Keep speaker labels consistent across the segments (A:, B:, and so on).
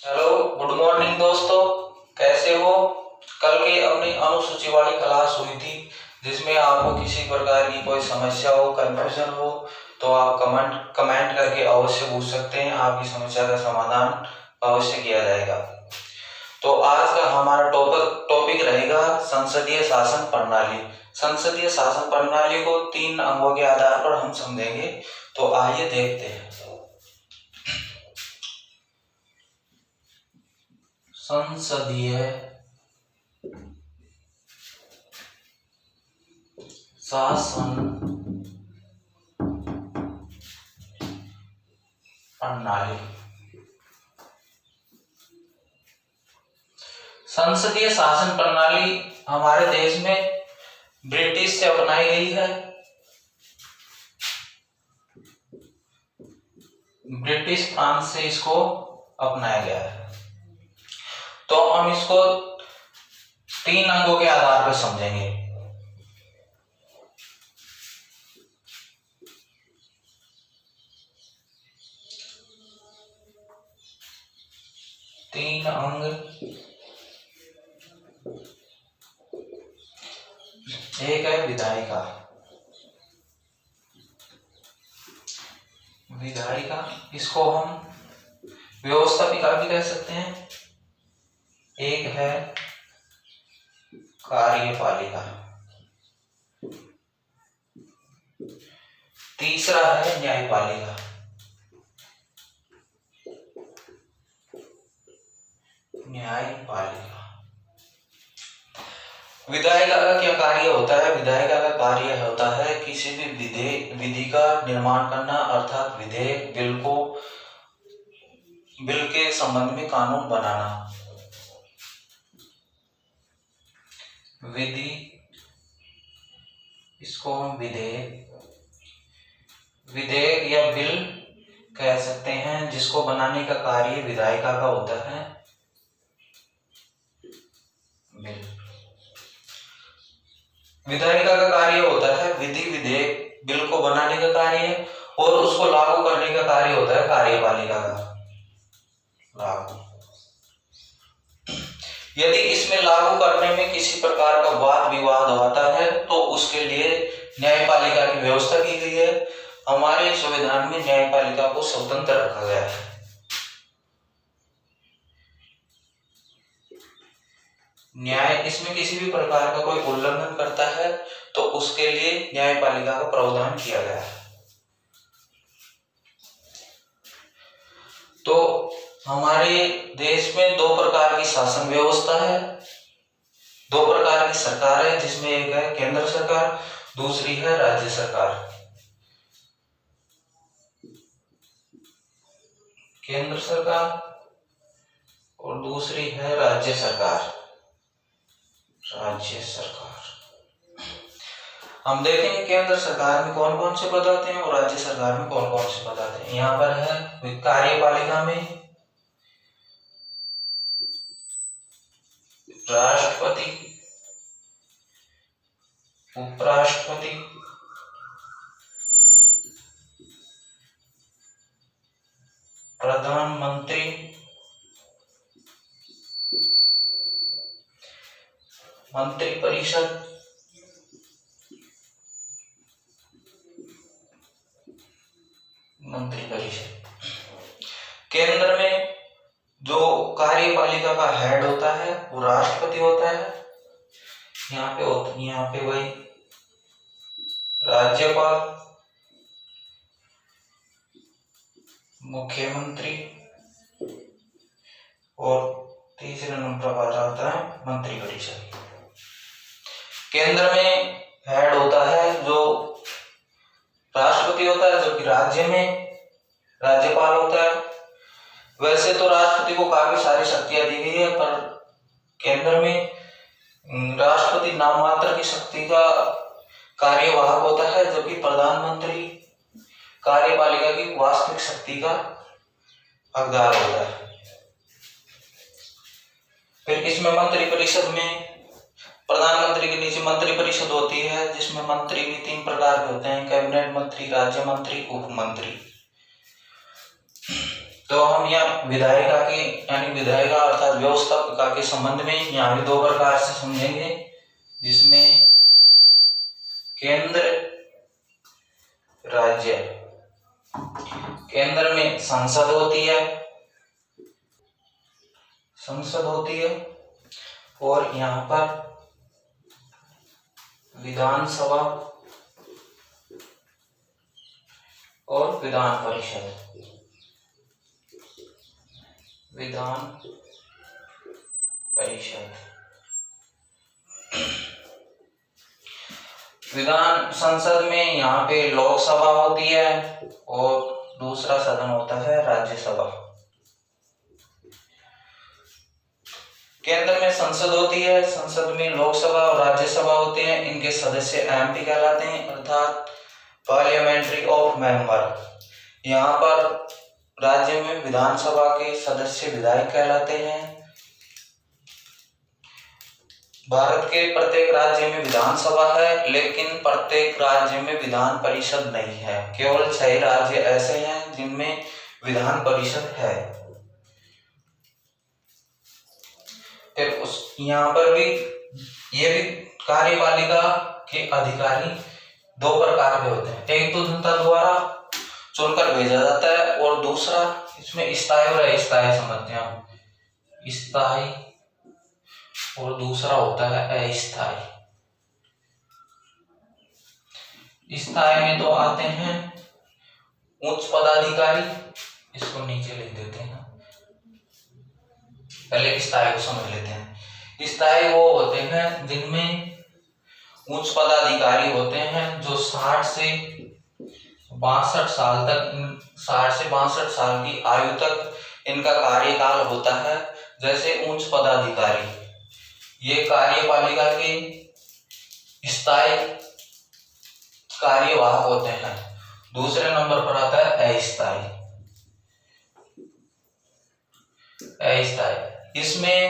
A: Hello, good morning दोस्तों। कैसे हो? कल के अपनी अनुसूची वाली क्लास हुई थी जिसमें आपको किसी प्रकार की कोई समस्या हो, कंफ्यूजन हो तो आप कमेंट करके अवश्य पूछ सकते हैं। आपकी समस्या का समाधान अवश्य किया जाएगा। तो आज का हमारा टॉपिक रहेगा संसदीय शासन प्रणाली। संसदीय शासन प्रणाली को 3 अंगों के आधार पर हम समझेंगे। तो आइए देखते हैं। संसदीय शासन प्रणाली। संसदीय शासन प्रणाली हमारे देश में ब्रिटिश से अपनाई गई है। ब्रिटिश फ्रांस से इसको अपनाया गया है। तो हम इसको 3 अंगों के आधार पर समझेंगे। तीन अंग। एक है विधायिका। विधायिका, इसको हम व्यवस्थापिका भी कह सकते हैं। एक है कार्यपालिका। तीसरा है न्यायपालिका। न्यायपालिका। विधायिका का क्या कार्य होता है? विधायिका का कार्य होता है किसी भी विधि का निर्माण करना, अर्थात विधेयक, बिल के संबंध में कानून बनाना। विधि, इसको हम विधेयक या बिल कह सकते हैं, जिसको बनाने का कार्य विधायिका का होता है। बिल। विधायिका का कार्य होता है विधेयक, बिल को बनाने का कार्य, और उसको लागू करने का कार्य होता है कार्यपालिका का। लागू। यदि इसमें लागू करने में किसी प्रकार का वाद विवाद होता है तो उसके लिए न्यायपालिका की व्यवस्था की गई है। हमारे संविधान में न्यायपालिका को स्वतंत्र रखा गया है। न्याय, इसमें किसी भी प्रकार का कोई उल्लंघन करता है तो उसके लिए न्यायपालिका का प्रावधान किया गया है। तो हमारे देश में 2 प्रकार की शासन व्यवस्था है, 2 प्रकार की सरकार है, जिसमें एक है केंद्र सरकार, दूसरी है राज्य सरकार। केंद्र सरकार और दूसरी है राज्य सरकार। राज्य सरकार। हम देखेंगे केंद्र सरकार में कौन कौन से पद आते हैं और राज्य सरकार में कौन कौन से पद आते हैं। यहाँ पर है कार्यपालिका में राष्ट्रपति, उपराष्ट्रपति, प्रधानमंत्री, मंत्रिपरिषद, केंद्र में जो कार्यपालिका का हेड होता है वो राष्ट्रपति होता है। यहाँ पे वही राज्यपाल, मुख्यमंत्री, और तीसरे नंबर पर आता है मंत्रिपरिषद। केंद्र में हेड होता है जो राष्ट्रपति होता है, जबकि राज्य में राज्यपाल होता है। वैसे तो राष्ट्रपति को काफी सारी शक्तियां दी गई है, पर केंद्र में राष्ट्रपति नाम मात्र की शक्ति का कार्यवाहक होता है, जबकि प्रधानमंत्री कार्यपालिका की वास्तविक शक्ति का हकदार होता है। फिर इसमें मंत्रिपरिषद में प्रधानमंत्री के नीचे मंत्रिपरिषद होती है, जिसमें मंत्री भी 3 प्रकार के होते हैं, कैबिनेट मंत्री, राज्य मंत्री, उप मंत्री। तो हम यहाँ विधायिका के यानी विधायिका अर्थात व्यवस्थापिका के संबंध में यहाँ भी दो प्रकार से समझेंगे, जिसमें केंद्र राज्य। केंद्र में संसद होती है और यहाँ पर विधानसभा और विधान परिषद। विधान संसद में यहाँ पे लोकसभा होती है और दूसरा सदन होता है राज्यसभा। केंद्र में संसद होती है, संसद में लोकसभा और राज्यसभा होते हैं। इनके सदस्य एमपी कहलाते हैं अर्थात पार्लियामेंट्री ऑफ मेंबर। यहाँ पर राज्य में विधानसभा के सदस्य विधायक कहलाते हैं। भारत के प्रत्येक राज्य में विधानसभा है, लेकिन प्रत्येक राज्य में विधान परिषद नहीं है। केवल 6 राज्य ऐसे हैं जिनमें विधान परिषद है। फिर यहाँ पर भी ये भी कार्यपालिका के अधिकारी 2 प्रकार के होते हैं। एक तो जनता द्वारा चुनकर भेजा जाता है और दूसरा इसमें स्थायी और अस्थायी समझते हैं हम। स्थायी और दूसरा होता है अस्थायी। स्थायी में तो आते हैं उच्च पदाधिकारी, इसको नीचे लिख देते हैं, पहले स्थायी को समझ लेते हैं। स्थायी वो होते हैं जिनमें उच्च पदाधिकारी होते हैं जो 60 से 62 साल की आयु तक इनका कार्यकाल होता है। जैसे उच्च पदाधिकारी ये कार्यपालिका के स्थायी कार्यवाहक होते हैं। दूसरे नंबर पर आता है अस्थायी। इसमें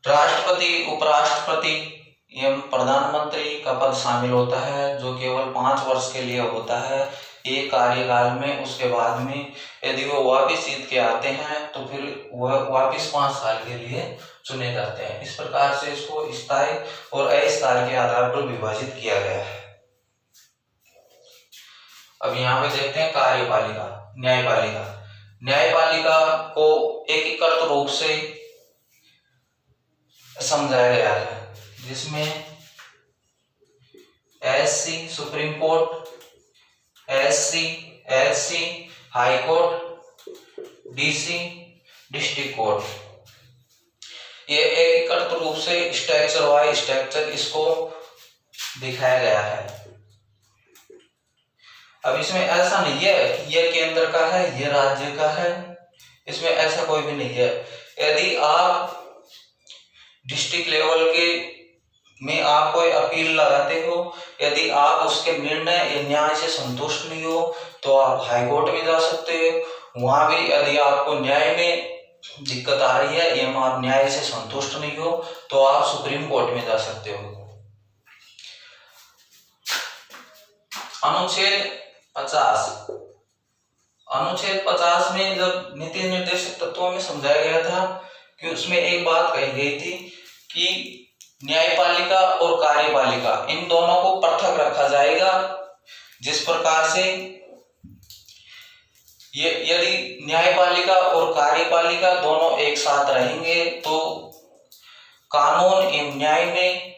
A: राष्ट्रपति, उपराष्ट्रपति एवं प्रधानमंत्री का पद शामिल होता है, जो केवल 5 वर्ष के लिए होता है एक कार्यकाल में। उसके बाद में यदि वो वापिस जीत के आते हैं तो फिर वह वापिस 5 साल के लिए चुने जाते हैं। इस प्रकार से इसको स्थायी और अस्थायी के आधार पर विभाजित किया गया है। अब यहाँ पे देखते हैं कार्यपालिका, न्यायपालिका। न्यायपालिका को एकीकृत रूप से समझाया गया है, जिसमें SC supreme court, SC high court, DC district court. ये एकीकृत रूप से स्ट्रक्चर वाइज स्ट्रक्चर इसको दिखाया गया है। अब इसमें ऐसा नहीं है ये केंद्र का है, ये राज्य का है, इसमें ऐसा कोई भी नहीं है। यदि आप डिस्ट्रिक्ट लेवल के में आप कोई अपील लगाते हो, यदि आप उसके निर्णय या न्याय से संतुष्ट नहीं हो तो आप हाई कोर्ट में जा सकते हो। वहां भी यदि आपको न्याय में दिक्कत आ रही है या आप न्याय से संतुष्ट नहीं हो तो आप सुप्रीम कोर्ट में जा सकते हो। अनुच्छेद 50 में जब नीति निर्देशक तत्वों में समझाया गया था कि उसमें एक बात कही गई थी कि न्यायपालिका और कार्यपालिका इन दोनों को पृथक रखा जाएगा। जिस प्रकार से यदि न्यायपालिका और कार्यपालिका दोनों एक साथ रहेंगे तो कानून एवं न्याय में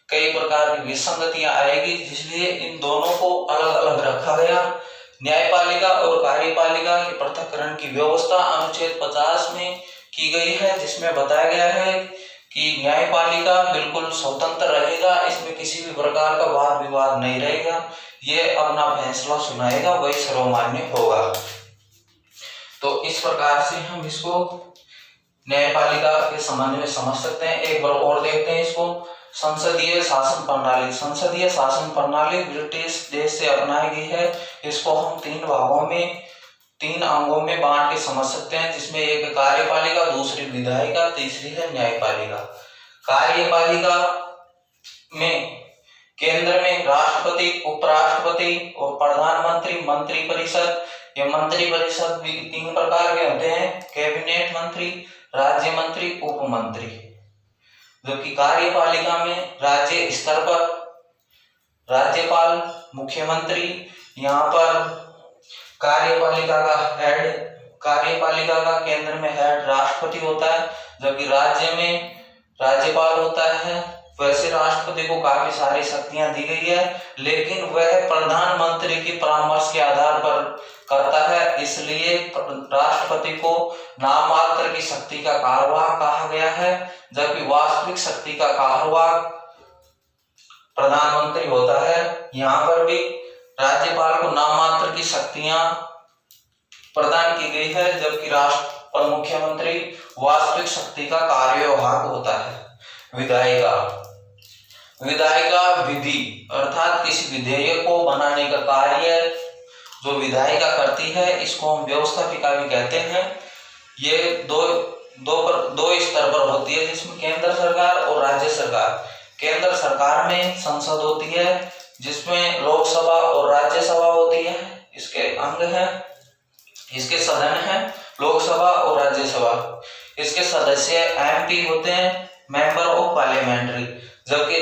A: कई प्रकार की विसंगतियां आएगी, इसलिए इन दोनों को अलग अलग रखा गया। न्यायपालिका और कार्यपालिका के पृथक्करण की व्यवस्था अनुच्छेद 50 में की गई है, जिसमें बताया गया है कि न्यायपालिका बिल्कुल स्वतंत्र रहेगा, इसमें किसी भी प्रकार का वाद विवाद नहीं रहेगा, ये अपना फैसला सुनाएगा, वही सर्वमान्य होगा। तो इस प्रकार से हम इसको न्यायपालिका के संबंध में समझ सकते हैं। एक बार और देखते हैं इसको। संसदीय शासन प्रणाली। संसदीय शासन प्रणाली ब्रिटिश देश से अपनाई गई है। इसको हम 3 भागों में 3 अंगों में बांट के समझ सकते हैं, जिसमें एक कार्यपालिका, दूसरी विधायिका, तीसरी है न्यायपालिका। कार्यपालिका में केंद्र में राष्ट्रपति, उपराष्ट्रपति और प्रधानमंत्री, मंत्रिपरिषद। ये मंत्रिपरिषद भी 3 प्रकार के होते हैं, कैबिनेट मंत्री, राज्य मंत्री, उप मंत्री। जबकि कार्यपालिका में राज्य स्तर पर राज्यपाल, मुख्यमंत्री, यहाँ पर कार्यपालिका का केंद्र में हेड राष्ट्रपति होता है, जबकि राज्य में राज्यपाल होता है। वैसे राष्ट्रपति को काफी सारी शक्तियां दी गई है, लेकिन वह प्रधानमंत्री के परामर्श के आधार पर करता है, इसलिए राष्ट्रपति को नाम मात्र की शक्ति का कार्यवाहक कहा गया है, जबकि वास्तविक शक्ति का कार्यवाहक प्रधानमंत्री होता है। यहाँ पर भी राज्यपाल को नाम मात्र की शक्तियां प्रदान की गई है, जबकि राष्ट्र मुख्यमंत्री वास्तविक शक्ति का कार्यवाहक होता है। विधायिका विधि अर्थात किसी विधेयक को बनाने का कार्य जो विधायिका करती है, इसको हम व्यवस्थापिका भी कहते हैं। ये दो स्तर पर होती है, जिसमें केंद्र सरकार और राज्य सरकार। केंद्र सरकार में संसद होती है, जिसमें लोकसभा और राज्यसभा होती है, इसके अंग हैं, इसके सदन हैं लोकसभा और राज्यसभा। इसके सदस्य एमपी होते हैं, मेंबर ऑफ पार्लियामेंट्री। जबकि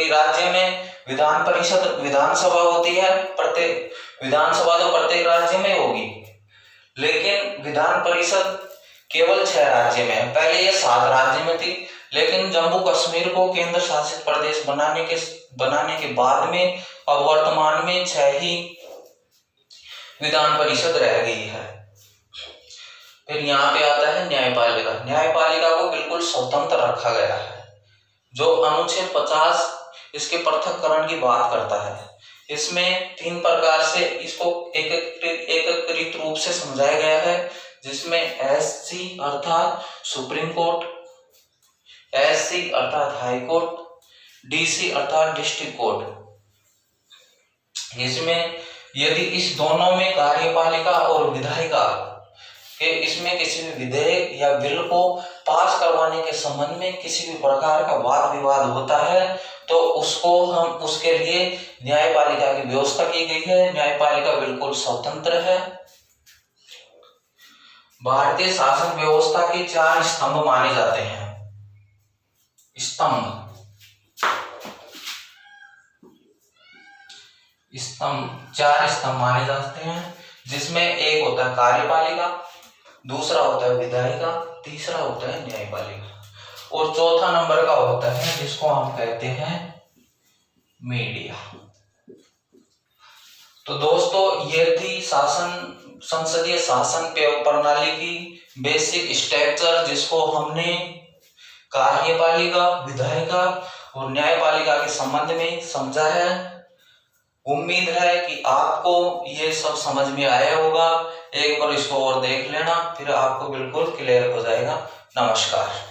A: राज्य में विधानसभा होती है, प्रत्येक विधानसभा तो प्रत्येक राज्य में होगी, लेकिन विधान परिषद केवल 6 राज्य में है। पहले ये 7 राज्य में थी, लेकिन जम्मू कश्मीर को केंद्र शासित प्रदेश बनाने के बाद में अब वर्तमान में 6 ही विधान परिषद रह गई है। फिर यहाँ पे आता है न्यायपालिका। न्यायपालिका को बिल्कुल स्वतंत्र रखा गया है, जो अनुच्छेद 50 इसके पृथक्करण की बात करता है। इसमें 3 प्रकार से इसको एकीकृत रूप से समझाया गया है, जिसमें एससी अर्थात सुप्रीम कोर्ट, एससी अर्थात हाई कोर्ट, डीसी अर्थात डिस्ट्रिक्ट कोर्ट। इसमें यदि इस दोनों में कार्यपालिका और विधायिका के इसमें किसी भी विधेयक या बिल को पास करवाने के संबंध में किसी भी प्रकार का वाद विवाद होता है, तो उसके लिए न्यायपालिका की व्यवस्था की गई है। न्यायपालिका बिल्कुल स्वतंत्र है। भारतीय शासन व्यवस्था के 4 स्तंभ माने जाते हैं। चार स्तंभ माने जाते हैं, जिसमें एक होता है कार्यपालिका, दूसरा होता है विधायिका, तीसरा होता है न्यायपालिका और चौथा नंबर का होता है जिसको हम कहते हैं मीडिया। तो दोस्तों, ये थी संसदीय शासन प्रणाली की बेसिक स्ट्रक्चर, जिसको हमने कार्यपालिका, विधायिका और न्यायपालिका के संबंध में समझा है। उम्मीद है कि आपको ये सब समझ में आया होगा। एक बार इसको और देख लेना, फिर आपको बिल्कुल क्लियर हो जाएगा। नमस्कार।